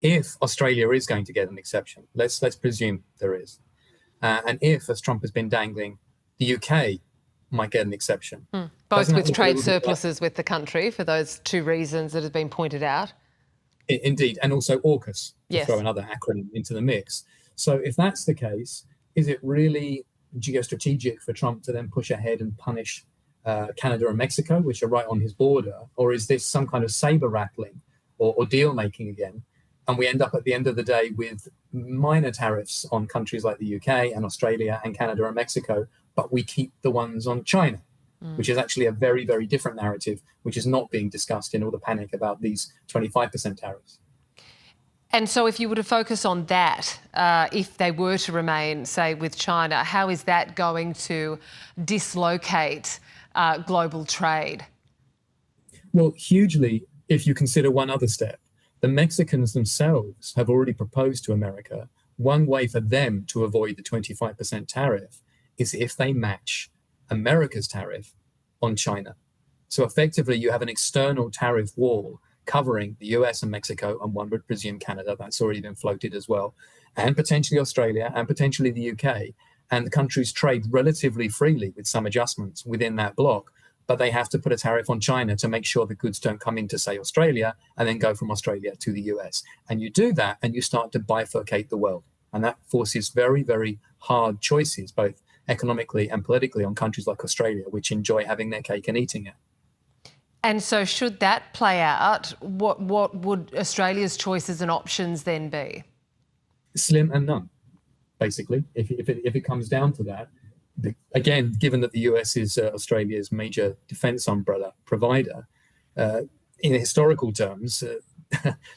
If Australia is going to get an exception, let's presume there is, and if, as Trump has been dangling, the UK might get an exception. Both with trade surpluses with the country for those two reasons that have been pointed out. Indeed, and also AUKUS, to Yes. throw another acronym into the mix. So if that's the case, is it really geostrategic for Trump to then push ahead and punish Canada and Mexico, which are right on his border? Or is this some kind of saber rattling or deal making again? And we end up at the end of the day with minor tariffs on countries like the UK and Australia and Canada and Mexico, but we keep the ones on China, which is actually a very, very different narrative, which is not being discussed in all the panic about these 25% tariffs. And so if you were to focus on that, if they were to remain, say, with China, how is that going to dislocate global trade? Well, hugely, if you consider one other step. The Mexicans themselves have already proposed to America one way for them to avoid the 25% tariff is if they match America's tariff on China. So effectively, you have an external tariff wall covering the US and Mexico, and one would presume Canada, that's already been floated as well, and potentially Australia and potentially the UK. And the countries trade relatively freely with some adjustments within that bloc, but they have to put a tariff on China to make sure the goods don't come into, say, Australia and then go from Australia to the US. And you do that and you start to bifurcate the world. And that forces very, very hard choices, both economically and politically, on countries like Australia, which enjoy having their cake and eating it. And so should that play out, what would Australia's choices and options then be? Slim and none, basically, if it comes down to that. Again, given that the US is Australia's major defence umbrella provider, in historical terms,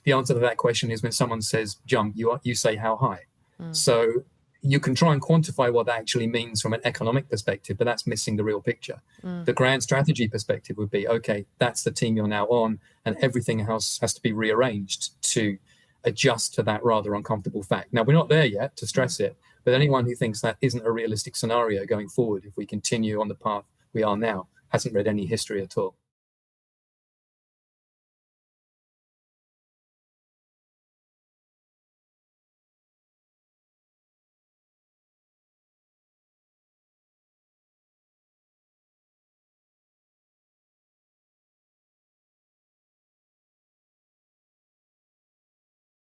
the answer to that question is when someone says jump, you say how high. So you can try and quantify what that actually means from an economic perspective, but that's missing the real picture. The grand strategy perspective would be, okay, that's the team you're now on, and everything else has to be rearranged to adjust to that rather uncomfortable fact. Now, we're not there yet, to stress it, but anyone who thinks that isn't a realistic scenario going forward, if we continue on the path we are now, hasn't read any history at all.